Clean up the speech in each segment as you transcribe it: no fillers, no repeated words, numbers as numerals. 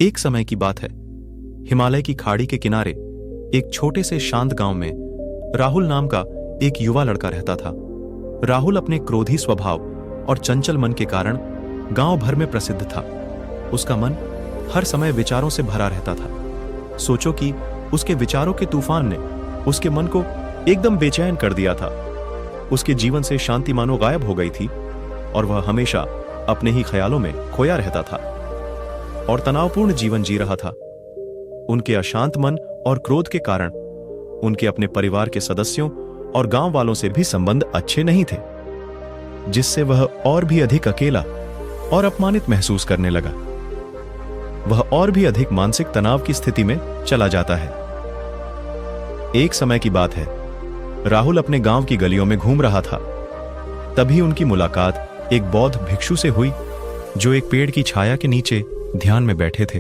एक समय की बात है। हिमालय की खाड़ी के किनारे एक छोटे से शांत गांव में राहुल नाम का एक युवा लड़का रहता था। राहुल अपने क्रोधी स्वभाव और चंचल मन के कारण गांव भर में प्रसिद्ध था। उसका मन हर समय विचारों से भरा रहता था। सोचो कि उसके विचारों के तूफान ने उसके मन को एकदम बेचैन कर दिया था। उसके जीवन से शांति मानो गायब हो गई थी और वह हमेशा अपने ही ख्यालों में खोया रहता था और तनावपूर्ण जीवन जी रहा था। उनके अशांत मन और क्रोध के कारण उनके अपने परिवार के सदस्यों और गांव वालों से भी संबंध अच्छे नहीं थे, जिससे वह और भी अधिक अकेला और अपमानित महसूस करने लगा। वह और भी अधिक मानसिक तनाव की स्थिति में चला जाता है। एक समय की बात है, राहुल अपने गांव की गलियों में घूम रहा था। तभी उनकी मुलाकात एक बौद्ध भिक्षु से हुई, जो एक पेड़ की छाया के नीचे ध्यान में बैठे थे।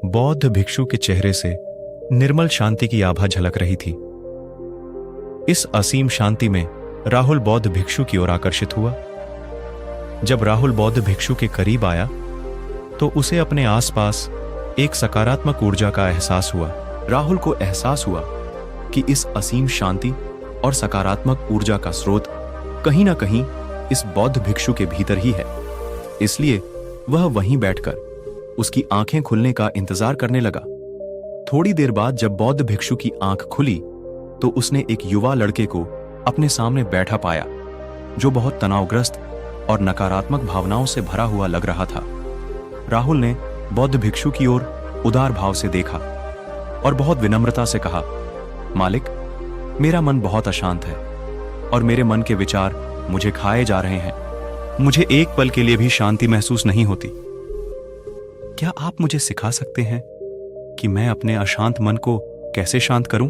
बौद्ध भिक्षु के चेहरे से निर्मल शांति की आभा झलक रही थी। इस असीम शांति में राहुल बौद्ध भिक्षु की ओर आकर्षित हुआ। जब राहुल बौद्ध भिक्षु के करीब आया तो उसे अपने आसपास एक सकारात्मक ऊर्जा का एहसास हुआ। राहुल को एहसास हुआ कि इस असीम शांति और सकारात्मक ऊर्जा का स्रोत कहीं ना कहीं इस बौद्ध भिक्षु के भीतर ही है। इसलिए वह वहीं बैठकर उसकी आंखें खुलने का इंतजार करने लगा। थोड़ी देर बाद जब बौद्ध भिक्षु की आंख खुली तो उसने एक युवा लड़के को अपने सामने बैठा पाया, जो बहुत तनावग्रस्त और नकारात्मक भावनाओं से भरा हुआ लग रहा था। राहुल ने बौद्ध भिक्षु की ओर उदार भाव से देखा और बहुत विनम्रता से कहा, मालिक, मेरा मन बहुत अशांत है और मेरे मन के विचार मुझे खाए जा रहे हैं। मुझे एक पल के लिए भी शांति महसूस नहीं होती। क्या आप मुझे सिखा सकते हैं कि मैं अपने अशांत मन को कैसे शांत करूं?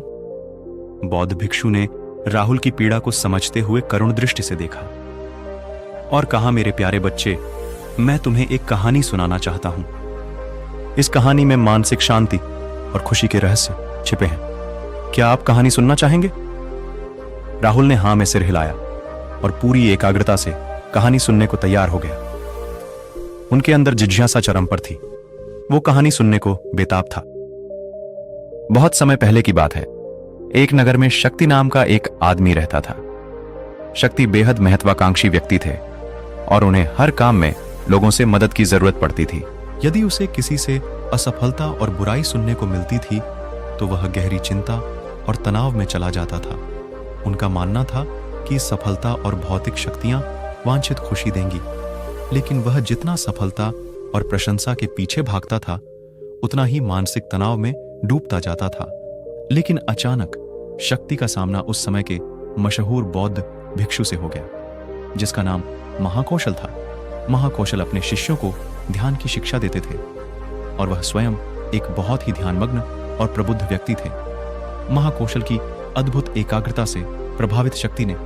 बौद्ध भिक्षु ने राहुल की पीड़ा को समझते हुए करुण दृष्टि से देखा और कहा, मेरे प्यारे बच्चे, मैं तुम्हें एक कहानी सुनाना चाहता हूं। इस कहानी में मानसिक शांति और खुशी के रहस्य छिपे हैं। क्या आप कहानी सुनना चाहेंगे? राहुल ने हां में सिर हिलाया और पूरी एकाग्रता से कहानी सुनने को तैयार हो गया। उनके अंदर जिज्ञासा चरम पर थी। वो कहानी सुनने को बेताब था। बहुत समय पहले की बात है। एक नगर में शक्ति नाम का एक आदमी रहता था। शक्ति बेहद महत्वाकांक्षी व्यक्ति थे और उन्हें हर काम में लोगों से मदद की जरूरत पड़ती थी। यदि उसे किसी से असफलता और बुराई सुनने को मिलती थी तो वह गहरी चिंता और तनाव में चला जाता था। उनका मानना था कि सफलता और भौतिक शक्तियां वांछित खुशी देंगी, लेकिन वह जितना सफलता और प्रशंसा के पीछे भागता था उतना ही मानसिक तनाव में डूबता जाता था। लेकिन अचानक शक्ति का सामना उस समय के मशहूर बौद्ध भिक्षु से हो गया, जिसका नाम महाकौशल था। महाकौशल अपने शिष्यों को ध्यान की शिक्षा देते थे और वह स्वयं एक बहुत ही ध्यानमग्न और प्रबुद्ध व्यक्ति थे। महाकौशल की अद्भुत एकाग्रता से प्रभावित शक्ति ने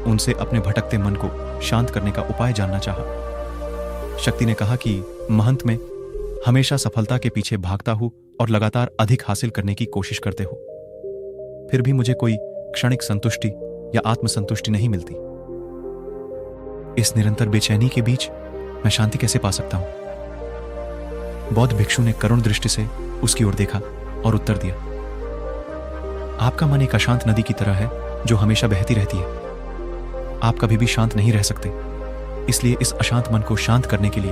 उनसे अपने भटकते मन को शांत करने का उपाय जानना चाहा। शक्ति ने कहा कि महंत में हमेशा सफलता के पीछे भागता हूं और लगातार अधिक हासिल करने की कोशिश करते हो, फिर भी मुझे कोई क्षणिक संतुष्टि या आत्मसंतुष्टि नहीं मिलती। इस निरंतर बेचैनी के बीच मैं शांति कैसे पा सकता हूं? बौद्ध भिक्षु ने करुण दृष्टि से उसकी ओर देखा और उत्तर दिया, आपका मन एक अशांत नदी की तरह है जो हमेशा बहती रहती है। आप कभी भी शांत नहीं रह सकते। इसलिए इस अशांत मन को शांत करने के लिए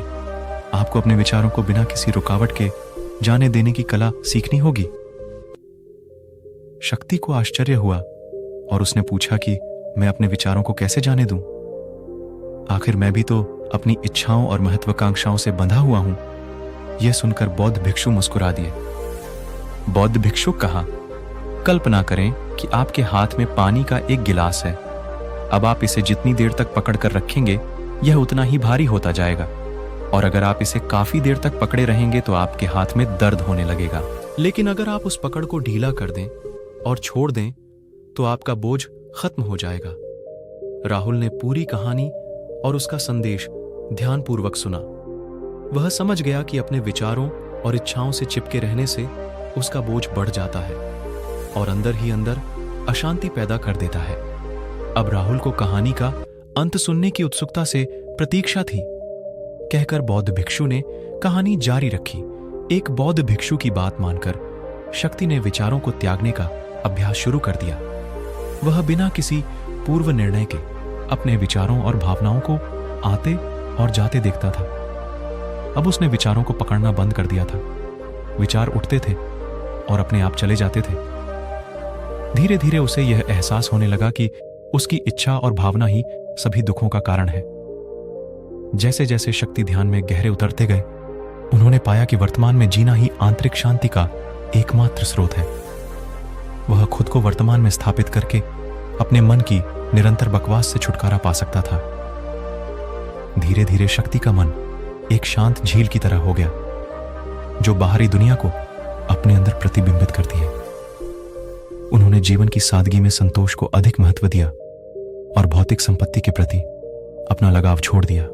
आपको अपने विचारों को बिना किसी रुकावट के जाने देने की कला सीखनी होगी। शक्ति को आश्चर्य हुआ और उसने पूछा कि मैं अपने विचारों को कैसे जाने दूं? आखिर मैं भी तो अपनी इच्छाओं और महत्वाकांक्षाओं से बंधा हुआ हूं। यह सुनकर बौद्ध भिक्षु मुस्कुरा दिए। बौद्ध भिक्षु कहा, कल्पना करें कि आपके हाथ में पानी का एक गिलास है। अब आप इसे जितनी देर तक पकड़ कर रखेंगे यह उतना ही भारी होता जाएगा, और अगर आप इसे काफी देर तक पकड़े रहेंगे तो आपके हाथ में दर्द होने लगेगा। लेकिन अगर आप उस पकड़ को ढीला कर दें और छोड़ दें तो आपका बोझ खत्म हो जाएगा। राहुल ने पूरी कहानी और उसका संदेश ध्यानपूर्वक सुना। वह समझ गया कि अपने विचारों और इच्छाओं से चिपके रहने से उसका बोझ बढ़ जाता है और अंदर ही अंदर अशांति पैदा कर देता है। अब राहुल को कहानी का अंत सुनने की उत्सुकता से प्रतीक्षा थी। कहकर बौद्ध भिक्षु ने कहानी जारी रखी। एक बौद्ध भिक्षु की बात मानकर शक्ति ने विचारों को त्यागने का अभ्यास शुरू कर दिया। वह बिना किसी पूर्व निर्णय के अपने विचारों और भावनाओं को आते और जाते देखता था। अब उसने विचारों को पकड़ना बंद कर दिया था। विचार उठते थे और अपने आप चले जाते थे। धीरे धीरे उसे यह एहसास होने लगा कि उसकी इच्छा और भावना ही सभी दुखों का कारण है। जैसे जैसे शक्ति ध्यान में गहरे उतरते गए, उन्होंने पाया कि वर्तमान में जीना ही आंतरिक शांति का एकमात्र स्रोत है। वह खुद को वर्तमान में स्थापित करके अपने मन की निरंतर बकवास से छुटकारा पा सकता था। धीरे धीरे शक्ति का मन एक शांत झील की तरह हो गया, जो बाहरी दुनिया को अपने अंदर प्रतिबिंबित करती है। उन्होंने जीवन की सादगी में संतोष को अधिक महत्व दिया और भौतिक संपत्ति के प्रति अपना लगाव छोड़ दिया।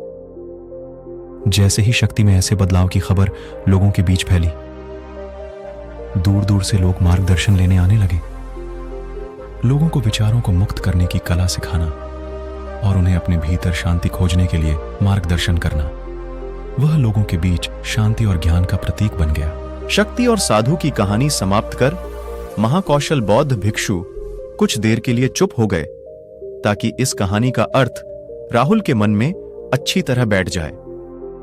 जैसे ही शक्ति में ऐसे बदलाव की खबर लोगों के बीच फैली, दूर दूर से लोग मार्गदर्शन लेने आने लगे। लोगों को विचारों को मुक्त करने की कला सिखाना और उन्हें अपने भीतर शांति खोजने के लिए मार्गदर्शन करना, वह लोगों के बीच शांति और ज्ञान का प्रतीक बन गया। शक्ति और साधु की कहानी समाप्त कर महाकौशल बौद्ध भिक्षु कुछ देर के लिए चुप हो गए, ताकि इस कहानी का अर्थ राहुल के मन में अच्छी तरह बैठ जाए।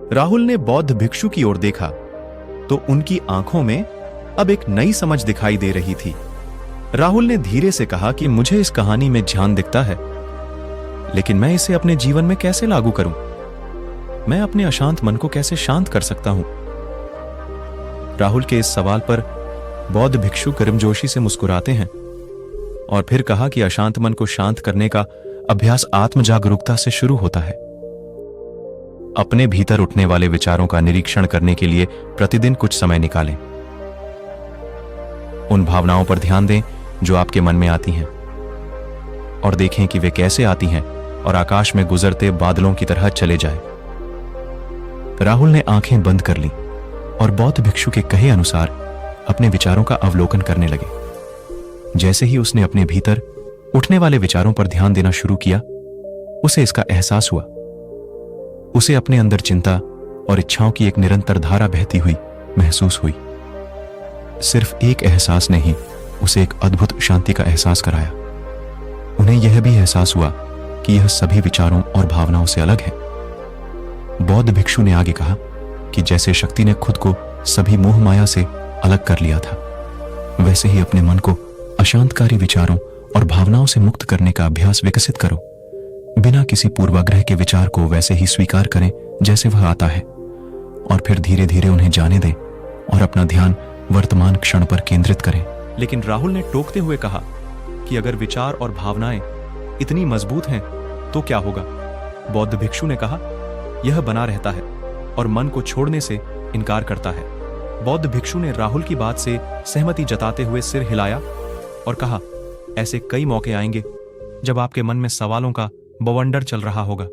राहुल ने बौद्ध भिक्षु की ओर देखा तो उनकी आंखों में अब एक नई समझ दिखाई दे रही थी। राहुल ने धीरे से कहा कि मुझे इस कहानी में ध्यान दिखता है, लेकिन मैं इसे अपने जीवन में कैसे लागू करूं? मैं अपने अशांत मन को कैसे शांत कर सकता हूं? राहुल के इस सवाल पर बौद्ध भिक्षु गर्मजोशी से मुस्कुराते हैं और फिर कहा कि अशांत मन को शांत करने का अभ्यास आत्म जागरूकता से शुरू होता है। अपने भीतर उठने वाले विचारों का निरीक्षण करने के लिए प्रतिदिन कुछ समय निकालें। उन भावनाओं पर ध्यान दें जो आपके मन में आती हैं और देखें कि वे कैसे आती हैं और आकाश में गुजरते बादलों की तरह चले जाए। राहुल ने आंखें बंद कर ली और बौद्ध भिक्षु के कहे अनुसार अपने विचारों का अवलोकन करने लगे। जैसे ही उसने अपने भीतर उठने वाले विचारों पर ध्यान देना शुरू किया, उसे इसका एहसास हुआ। उसे अपने अंदर चिंता और इच्छाओं की एक निरंतर धारा बहती हुई महसूस हुई। सिर्फ एक एहसास ने ही उसे एक अद्भुत शांति का एहसास कराया। उन्हें यह भी एहसास हुआ कि यह सभी विचारों और भावनाओं से अलग है। बौद्ध भिक्षु ने आगे कहा कि जैसे शक्ति ने खुद को सभी मोह माया से अलग कर लिया था, वैसे ही अपने मन को अशांतकारी विचारों और भावनाओं से मुक्त करने का अभ्यास विकसित करो। बिना किसी पूर्वाग्रह के विचार को वैसे ही स्वीकार करें जैसे वह आता है, और फिर धीरे धीरे उन्हें जाने दें और अपना ध्यान वर्तमान क्षण पर केंद्रित करें। लेकिन राहुल ने टोकते हुए कहा कि अगर विचार और भावनाएं इतनी मजबूत हैं तो क्या होगा? बौद्ध भिक्षु ने कहा, यह बना रहता है और मन को छोड़ने से इनकार करता है। बौद्ध भिक्षु ने राहुल की बात से सहमति जताते हुए सिर हिलाया और कहा, ऐसे कई मौके आएंगे जब आपके मन में सवालों का बवंडर चल रहा होगा।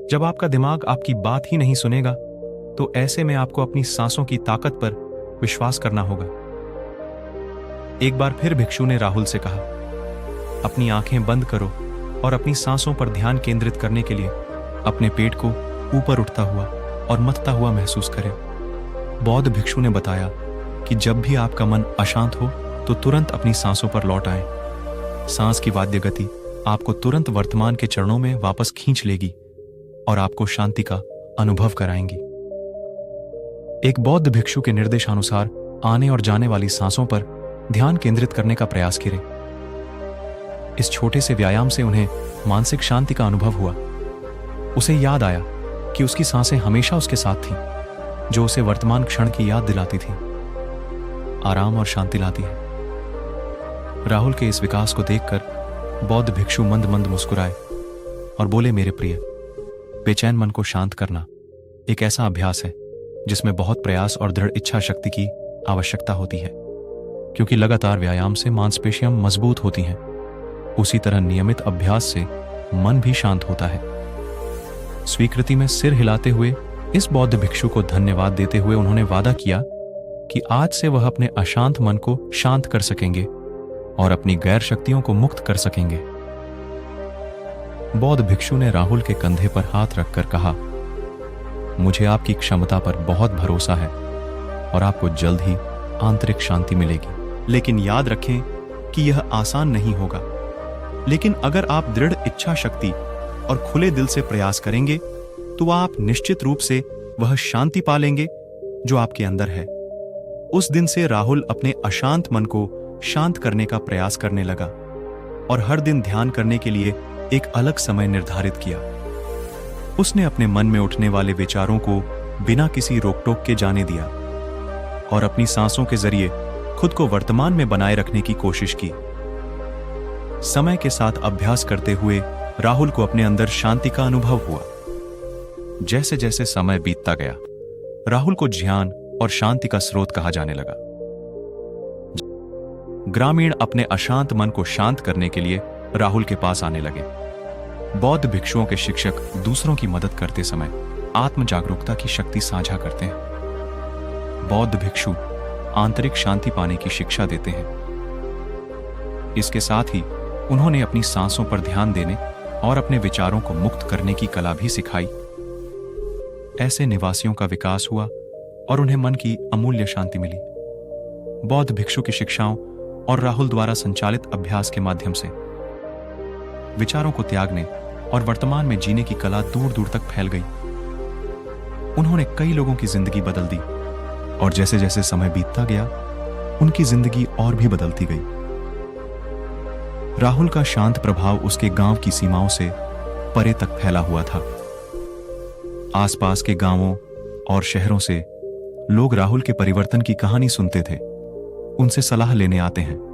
जब आपका दिमाग आपकी बात ही नहीं सुनेगा, तो ऐसे में आपको अपनी सांसों की ताकत पर विश्वास करना होगा। एक बार फिर भिक्षु ने राहुल से कहा, अपनी आंखें बंद करो और अपनी सांसों पर ध्यान केंद्रित करने के लिए अपने पेट को ऊपर उठता हुआ और मथता हुआ महसूस करें। बौद्ध भिक्षु ने बताया कि जब भी आपका मन अशांत हो तो तुरंत अपनी सांसों पर लौट आएं। सांस की वाद्य गति आपको तुरंत वर्तमान के चरणों में वापस खींच लेगी और आपको शांति का अनुभव कराएंगी। एक बौद्ध भिक्षु के निर्देशानुसार आने और जाने वाली सांसों पर ध्यान केंद्रित करने का प्रयास करें। इस छोटे से व्यायाम से उन्हें मानसिक शांति का अनुभव हुआ। उसे याद आया कि उसकी सांसें हमेशा उसके साथ थीं, जो उसे वर्तमान क्षण की याद दिलाती थी, आराम और शांति लाती है। राहुल के इस विकास को देखकर बौद्ध भिक्षु मंद मंद मुस्कुराए और बोले, मेरे प्रिय, बेचैन मन को शांत करना एक ऐसा अभ्यास है जिसमें बहुत प्रयास और दृढ़ इच्छा शक्ति की आवश्यकता होती है, क्योंकि लगातार व्यायाम से मांसपेशियां मजबूत होती हैं। उसी तरह नियमित अभ्यास से मन भी शांत होता है। स्वीकृति में सिर हिलाते हुए इस बौद्ध भिक्षु को धन्यवाद देते हुए उन्होंने वादा किया कि आज से वह अपने अशांत मन को शांत कर सकेंगे और अपनी गैर शक्तियों को मुक्त कर सकेंगे। बौद्ध भिक्षु ने राहुल के कंधे पर हाथ रखकर कहा, मुझे आपकी क्षमता पर बहुत भरोसा है और आपको जल्द ही आंतरिक शांति मिलेगी। लेकिन याद रखें कि यह आसान नहीं होगा। लेकिन अगर आप दृढ़ इच्छा शक्ति और खुले दिल से प्रयास करेंगे तो आप निश्चित रूप से वह शांति पा लेंगे जो आपके अंदर है। उस दिन से राहुल अपने अशांत मन को शांत करने का प्रयास करने लगा और हर दिन ध्यान करने के लिए एक अलग समय निर्धारित किया। उसने अपने मन में उठने वाले विचारों को बिना किसी रोक-टोक के जाने दिया और अपनी सांसों के जरिए खुद को वर्तमान में बनाए रखने की कोशिश की। समय के साथ अभ्यास करते हुए राहुल को अपने अंदर शांति का अनुभव हुआ। जैसे जैसे समय बीतता गया, राहुल को ध्यान और शांति का स्रोत कहा जाने लगा। ग्रामीण अपने अशांत मन को शांत करने के लिए राहुल के पास आने लगे। बौद्ध भिक्षुओं के शिक्षक दूसरों की मदद करते समय आत्म जागरूकता की शक्ति साझा करते हैं। बौद्ध भिक्षु आंतरिक शांति पाने की शिक्षा देते हैं। इसके साथ ही उन्होंने अपनी सांसों पर ध्यान देने और अपने विचारों को मुक्त करने की कला भी सिखाई। ऐसे निवासियों का विकास हुआ और उन्हें मन की अमूल्य शांति मिली। बौद्ध भिक्षु की शिक्षाओं और राहुल द्वारा संचालित अभ्यास के माध्यम से विचारों को त्यागने और वर्तमान में जीने की कला दूर दूर तक फैल गई। उन्होंने कई लोगों की जिंदगी बदल दी और जैसे जैसे समय बीतता गया, उनकी जिंदगी और भी बदलती गई। राहुल का शांत प्रभाव उसके गांव की सीमाओं से परे तक फैला हुआ था। आसपास के गांवों और शहरों से लोग राहुल के परिवर्तन की कहानी सुनते थे, उनसे सलाह लेने आते हैं